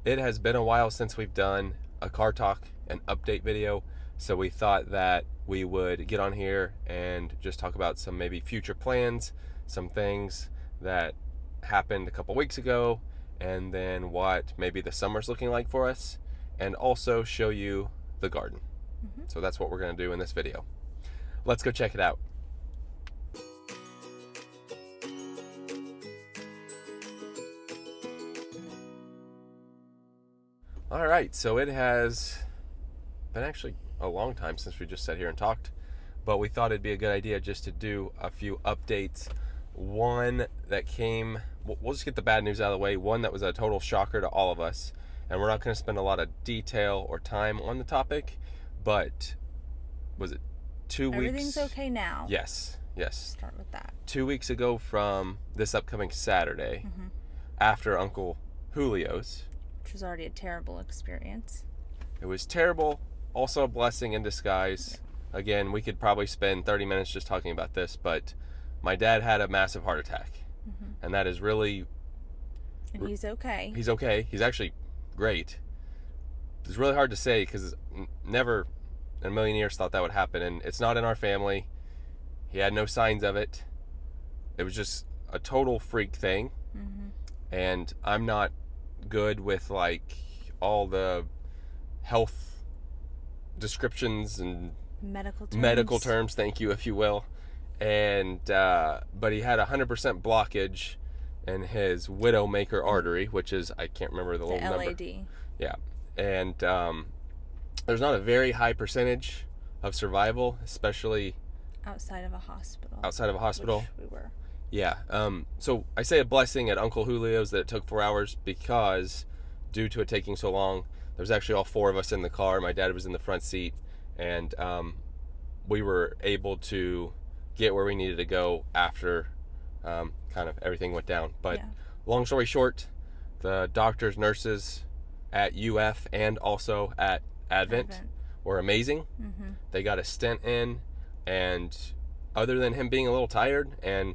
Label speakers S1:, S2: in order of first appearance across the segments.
S1: It has been a while since we've done a car talk and update video, so we thought that we would get on here and just talk about some maybe future plans, some things that happened a couple weeks ago, and then what maybe the summer's looking like for us, and also show you the garden. So that's what we're going to do in this video. Let's go check it out. All right, so it has been actually a long time since we just sat here and talked, but we thought it'd be a good idea just to do a few updates. One that came, we'll just get the bad news out of the way, one that was a total shocker to all of us, and we're not going to spend a lot of detail or time on the topic, but was it 2 weeks?
S2: Everything's okay now.
S1: Yes.
S2: Start with that.
S1: 2 weeks ago from this upcoming Saturday, after Uncle Julio's.
S2: Which was already a terrible experience.
S1: It was terrible, also a blessing in disguise. Yeah. Again, we could probably spend 30 minutes just talking about this, but my dad had a massive heart attack. And that is really...
S2: And he's okay.
S1: He's okay. He's actually great. It's really hard to say because never in a million years thought that would happen. And it's not in our family. He had no signs of it. It was just a total freak thing. And I'm not good with like all the health descriptions and medical terms, thank you, if you will. And but he had 100% blockage in his widowmaker artery, which is, I can't remember the little
S2: LAD.
S1: number. Yeah. And there's not a very high percentage of survival, especially
S2: outside of a hospital. Which we were.
S1: Yeah. So I say a blessing at Uncle Julio's that it took 4 hours because due to it taking so long, there was actually all four of us in the car. My dad was in the front seat, and we were able to get where we needed to go after kind of everything went down. But long story short, the doctors, nurses at UF and also at Advent were amazing. They got a stent in, and other than him being a little tired and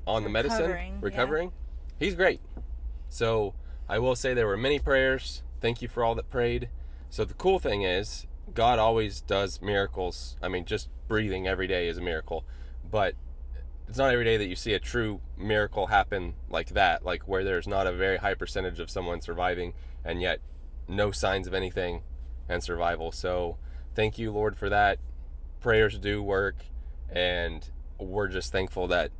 S1: on the medicine, recovering, he's great. So I will say there were many prayers. Thank you for all that prayed. So the cool thing is, God always does miracles. I mean, just breathing every day is a miracle. But it's not every day that you see a true miracle happen like that, like where there's not a very high percentage of someone surviving and yet no signs of anything and survival. So thank you, Lord, for that. Prayers do work, and we're just thankful that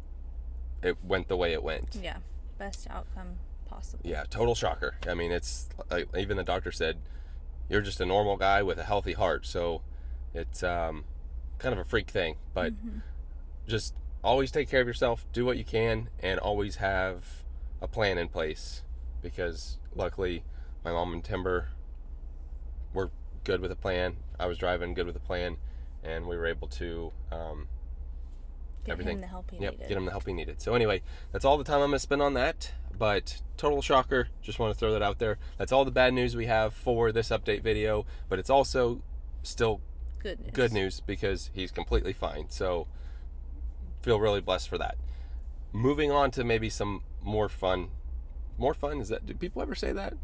S1: it went the way it went.
S2: Yeah, best outcome possible.
S1: Yeah, total shocker. I mean, it's like, even the doctor said, you're just a normal guy with a healthy heart. So it's kind of a freak thing, but just always take care of yourself, do what you can, and always have a plan in place, because luckily my mom and Timber were good with a plan. I was driving good with a plan, and we were able to
S2: get him the help he needed.
S1: Get him the help he needed. So anyway, that's all the time I'm going to spend on that, but total shocker. Just want to throw that out there. That's all the bad news we have for this update video, but it's also still good news because he's completely fine. So feel really blessed for that. Moving on to maybe some more fun, is that, do people ever say that?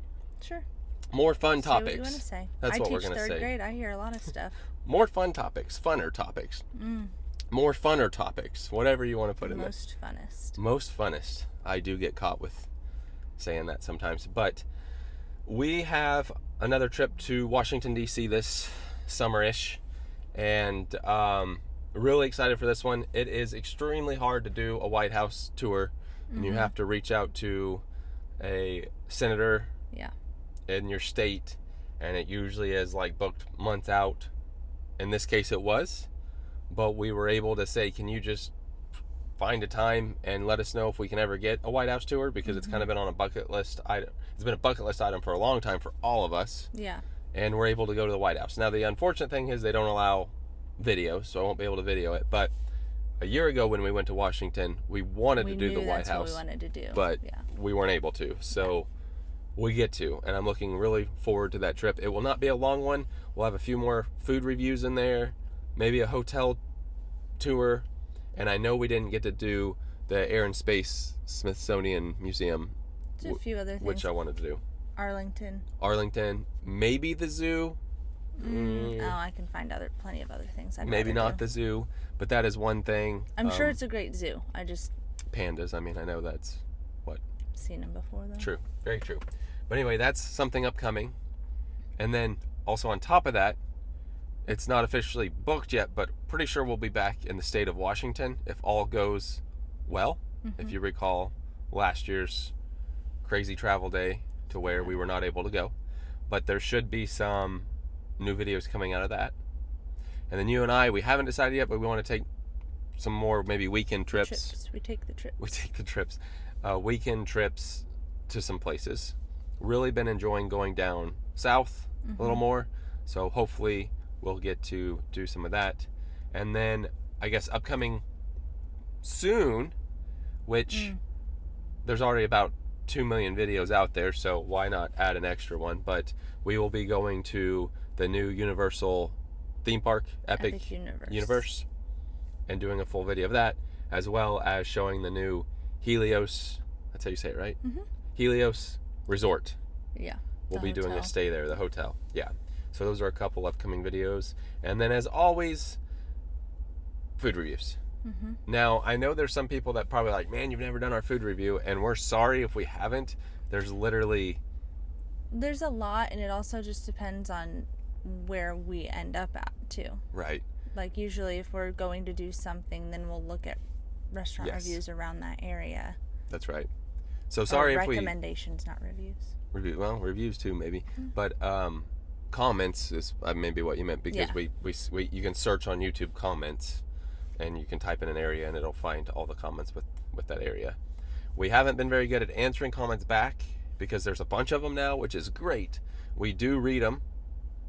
S2: Sure.
S1: More fun topics.
S2: What you want to say.
S1: That's what we're going to say.
S2: I teach third grade. I hear a lot of stuff.
S1: More fun topics, funner topics. More funner topics, whatever you want to put in there. Most funnest. I do get caught with saying that sometimes. But we have another trip to Washington, D.C. this summer-ish. And really excited for this one. It is extremely hard to do a White House tour. And you have to reach out to a senator in your state. And it usually is like booked months out. In this case, it was. But we were able to say, can you just find a time and let us know if we can ever get a White House tour, because it's kind of been on a bucket list item. It's been a bucket list item for a long time for all of us.
S2: Yeah.
S1: And we're able to go to the White House. Now, the unfortunate thing is they don't allow video, so I won't be able to video it. But a year ago when we went to Washington, we wanted to do the White House.
S2: What we wanted to do.
S1: But we weren't able to. So we get to, and I'm looking really forward to that trip. It will not be a long one. We'll have a few more food reviews in there, maybe a hotel tour, and I know we didn't get to do the Air and Space Smithsonian Museum,
S2: a few other things,
S1: which I wanted to do.
S2: Arlington.
S1: Maybe the zoo.
S2: Oh, I can find plenty of other things.
S1: Maybe not the zoo, but that is one thing.
S2: I'm sure it's a great zoo.
S1: Pandas. I mean, I know that's what.
S2: Seen them before, though.
S1: True. Very true. But anyway, that's something upcoming. And then also on top of that, it's not officially booked yet, but pretty sure we'll be back in the state of Washington if all goes well. Mm-hmm. If you recall last year's crazy travel day to where we were not able to go. But there should be some new videos coming out of that. And then you and I, we haven't decided yet, but we want to take some more maybe weekend trips.
S2: We take the trips.
S1: Weekend trips to some places. Really been enjoying going down south a little more. So hopefully we'll get to do some of that. And then I guess upcoming soon, which there's already about 2 million videos out there, so why not add an extra one? But we will be going to the new Universal theme park, Epic Universe, and doing a full video of that, as well as showing the new Helios, that's how you say it, right? Mm-hmm. Helios Resort.
S2: Yeah.
S1: We'll be doing a stay there, the hotel. Yeah. So those are a couple upcoming videos. And then as always, food reviews. Mm-hmm. Now, I know there's some people that probably like, man, you've never done our food review, and we're sorry if we haven't. There's a lot, and it also just depends on where we end up at, too. Right.
S2: Like, usually if we're going to do something, then we'll look at restaurant reviews around that area.
S1: That's right. So sorry if
S2: recommendations, not reviews.
S1: Reviews too, maybe. Mm-hmm. But comments is maybe what you meant, because we you can search on YouTube comments, and you can type in an area, and it'll find all the comments with that area. We haven't been very good at answering comments back, because there's a bunch of them now, which is great. We do read them.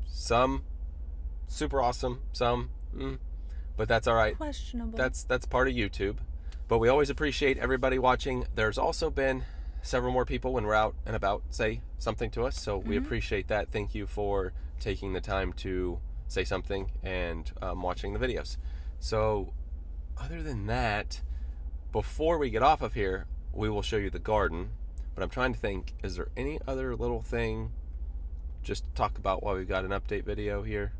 S1: Some super awesome, some but that's all right.
S2: Questionable.
S1: That's part of YouTube. But we always appreciate everybody watching. There's also been several more people when we're out and about say something to us, so we appreciate that. Thank you for taking the time to say something and watching the videos. So other than that, before we get off of here, we will show you the garden. But I'm trying to think, is there any other little thing just to talk about while we've got an update video here?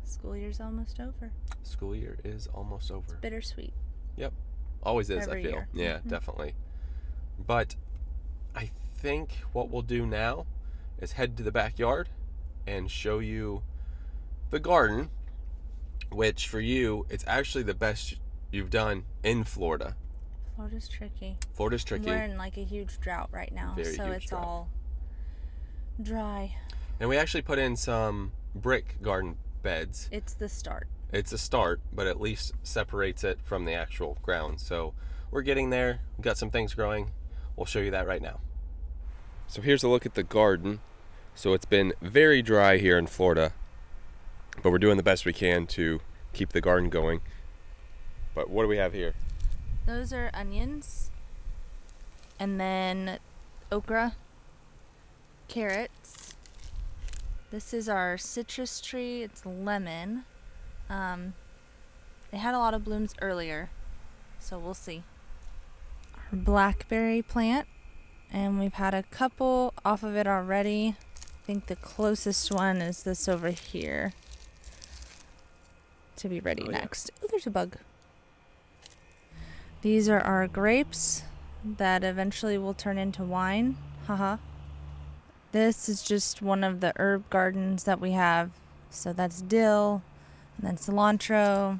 S2: School year's almost over.
S1: School year is almost over.
S2: It's bittersweet.
S1: Yep. Always is,
S2: Every
S1: I feel.
S2: year.
S1: Yeah, definitely. But I think what we'll do now is head to the backyard and show you the garden, which for you, it's actually the best you've done in Florida.
S2: Florida's tricky. We're in like a huge drought right now, so it's all dry.
S1: And we actually put in some brick garden beds.
S2: It's the start.
S1: It's a start, but at least separates it from the actual ground. So we're getting there. We've got some things growing. We'll show you that right now. So here's a look at the garden. So it's been very dry here in Florida, but we're doing the best we can to keep the garden going. But what do we have here?
S2: Those are onions, and then okra, carrots. This is our citrus tree. It's lemon. They had a lot of blooms earlier, so we'll see. Our blackberry plant, and we've had a couple off of it already. I think the closest one is this over here to be ready next. Oh, there's a bug. These are our grapes that eventually will turn into wine. Haha. This is just one of the herb gardens that we have. So that's dill, and then cilantro,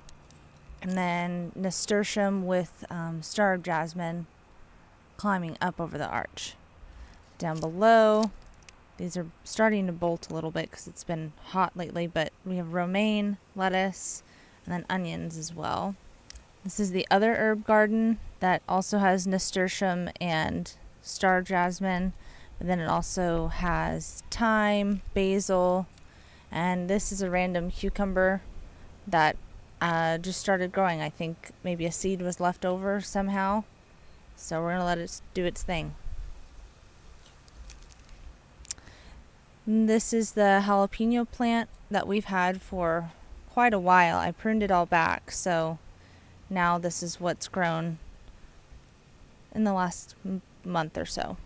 S2: and then nasturtium with star of jasmine climbing up over the arch. Down below, these are starting to bolt a little bit because it's been hot lately, but we have romaine, lettuce, and then onions as well. This is the other herb garden that also has nasturtium and star jasmine, but then it also has thyme, basil, and this is a random cucumber that just started growing. I think maybe a seed was left over somehow, so we're going to let it do its thing. This is the jalapeno plant that we've had for quite a while. I pruned it all back, so now this is what's grown in the last month or so.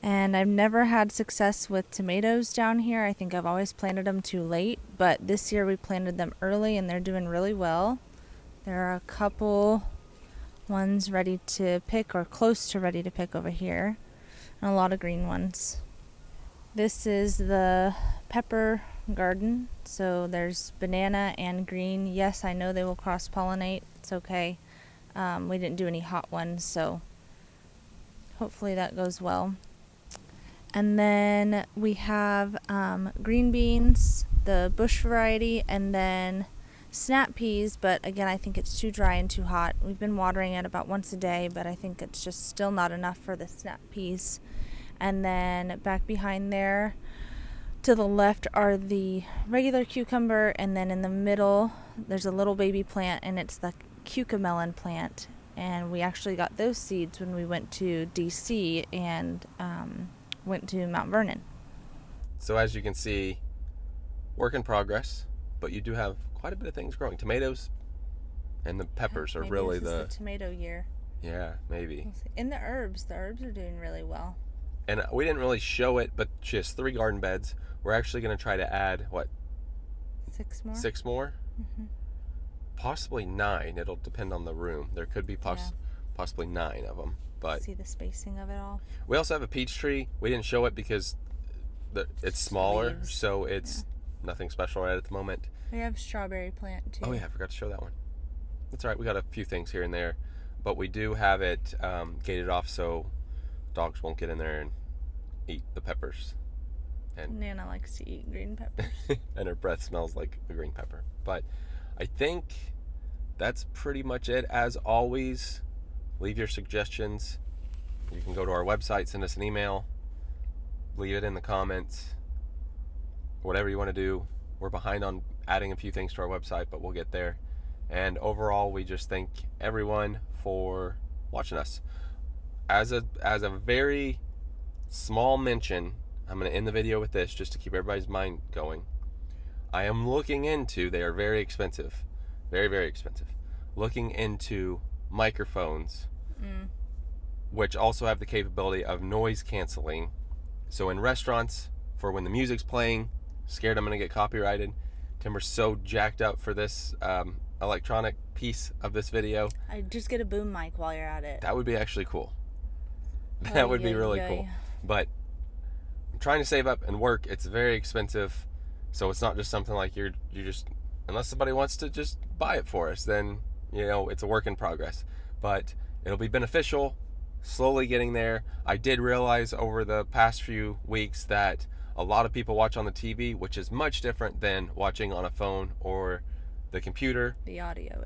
S2: And I've never had success with tomatoes down here. I think I've always planted them too late, but this year we planted them early and they're doing really well. There are a couple ones ready to pick or close to ready to pick over here, and a lot of green ones. This is the pepper garden, so there's banana and green. Yes, I know they will cross-pollinate. It's okay. We didn't do any hot ones, so hopefully that goes well. And then we have green beans, the bush variety, and then snap peas, but again, I think it's too dry and too hot. We've been watering it about once a day, but I think it's just still not enough for the snap peas. And then back behind there, to the left are the regular cucumber, and then in the middle, there's a little baby plant, and it's the cucamelon plant. And we actually got those seeds when we went to DC and went to Mount Vernon.
S1: So as you can see, work in progress, but you do have quite a bit of things growing. Tomatoes and the peppers are
S2: Maybe
S1: really
S2: this is the tomato year.
S1: Yeah, maybe.
S2: In the herbs are doing really well.
S1: And we didn't really show it, but she has 3 garden beds. We're actually going to try to add,
S2: 6 more?
S1: 6 more?
S2: Mm-hmm.
S1: Possibly 9. It'll depend on the room. There could be possibly 9 of them. But
S2: see the spacing of it all.
S1: We also have a peach tree. We didn't show it because it's smaller,
S2: leaves.
S1: So it's nothing special right at the moment.
S2: We have strawberry plant too.
S1: Oh yeah, I forgot to show that one. That's all right. We got a few things here and there, but we do have it gated off so dogs won't get in there and eat the peppers. And
S2: Nana likes to eat green peppers.
S1: and her breath smells like a green pepper. But I think that's pretty much it. As always, leave your suggestions. You can go to our website, send us an email, leave it in the comments. Whatever you want to do. We're behind on adding a few things to our website, but we'll get there. And overall, we just thank everyone for watching us. As a very small mention, I'm going to end the video with this just to keep everybody's mind going. I am looking into, they are very expensive, very, very expensive, looking into microphones, which also have the capability of noise canceling. So in restaurants, for when the music's playing, scared I'm going to get copyrighted. Timber's so jacked up for this electronic piece of this video.
S2: I just get a boom mic while you're at it.
S1: That would be actually cool. That would be really cool. But I'm trying to save up and work. It's very expensive. So it's not just something like you just, unless somebody wants to just buy it for us, then, it's a work in progress. But it'll be beneficial, slowly getting there. I did realize over the past few weeks that a lot of people watch on the TV, which is much different than watching on a phone or the computer.
S2: The audio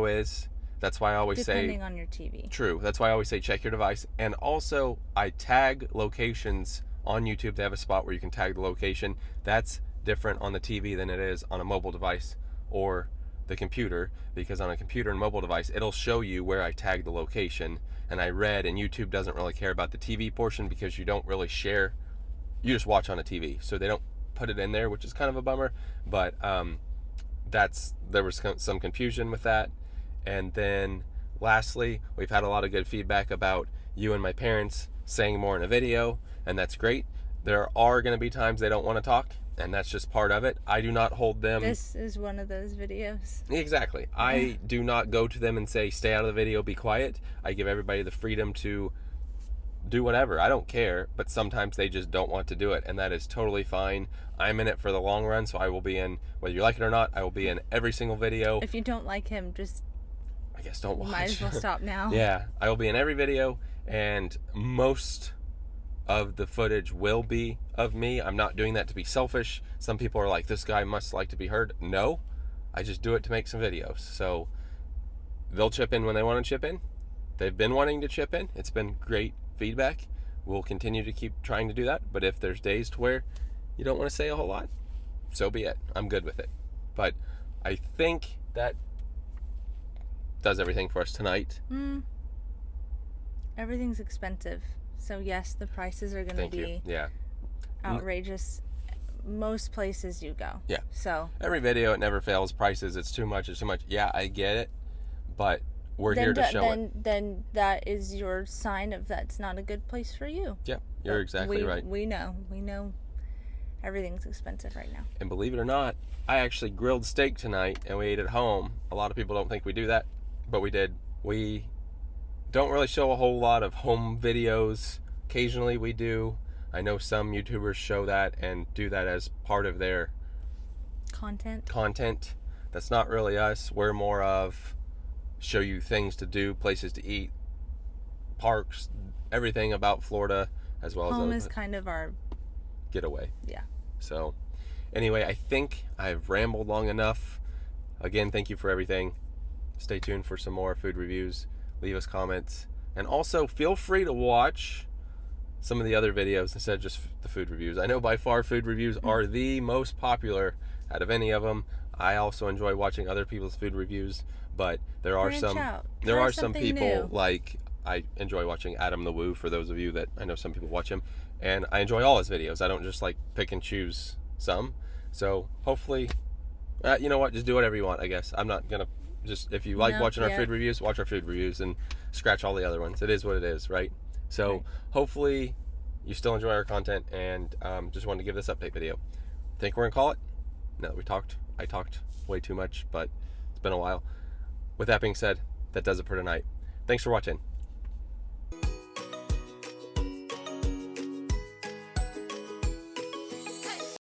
S2: is.
S1: That's why I always say...
S2: Depending on your TV.
S1: True. That's why I always say check your device. And also, I tag locations on YouTube. They have a spot where you can tag the location. That's different on the TV than it is on a mobile device or the computer, because on a computer and mobile device, it'll show you where I tag the location. And I read, and YouTube doesn't really care about the TV portion because you don't really share. You just watch on a TV, so they don't put it in there, which is kind of a bummer. But there was some confusion with that. And then lastly, we've had a lot of good feedback about you and my parents saying more in a video, and that's great. There are going to be times they don't want to talk, and that's just part of it. I do not hold them.
S2: This is one of those videos.
S1: Exactly. I do not go to them and say, stay out of the video, be quiet. I give everybody the freedom to do whatever. I don't care, but sometimes they just don't want to do it, and that is totally fine. I'm in it for the long run, so I will be in, whether you like it or not, I will be in every single video.
S2: If you don't like him, just
S1: I guess don't watch.
S2: Might as well stop now.
S1: Yeah, I will be in every video, and most of the footage will be of me. I'm not doing that to be selfish. Some people are like, this guy must like to be heard. No, I just do it to make some videos. So they'll chip in when they want to chip in. They've been wanting to chip in. It's been great feedback. We'll continue to keep trying to do that. But if there's days to where you don't want to say a whole lot, so be it. I'm good with it. But I think that does everything for us tonight.
S2: Everything's expensive. So yes, the prices are going to be outrageous most places you go.
S1: Yeah.
S2: So
S1: every video, it never fails. Prices, it's too much. Yeah, I get it. But we're here to show it.
S2: Then that is your sign of that's not a good place for you.
S1: Yeah. You're exactly right.
S2: We know everything's expensive right now.
S1: And believe it or not, I actually grilled steak tonight and we ate at home. A lot of people don't think we do that, but we did. We don't really show a whole lot of home videos. Occasionally we do. I know some YouTubers show that and do that as part of their content. That's not really us. We're more of show you things to do, places to eat, parks, everything about Florida, as well as
S2: home is kind of our
S1: getaway.
S2: Yeah.
S1: So anyway, I think I've rambled long enough. Again, thank you for everything. Stay tuned for some more food reviews. Leave us comments. And also feel free to watch some of the other videos instead of just the food reviews. I know by far food reviews are the most popular out of any of them. I also enjoy watching other people's food reviews, but there are some people
S2: new.
S1: like I enjoy watching Adam the Woo, for those of you that I know some people watch him, and I enjoy all his videos. I don't just like pick and choose some. So hopefully, you know what, just do whatever you want, I guess. I'm not gonna just, if you like watching our food reviews, watch our food reviews and scratch all the other ones. It is what it is, right? So hopefully you still enjoy our content, and just wanted to give this update video. Think we're gonna call it? Now that I talked way too much, but it's been a while. With that being said, that does it for tonight. Thanks for watching.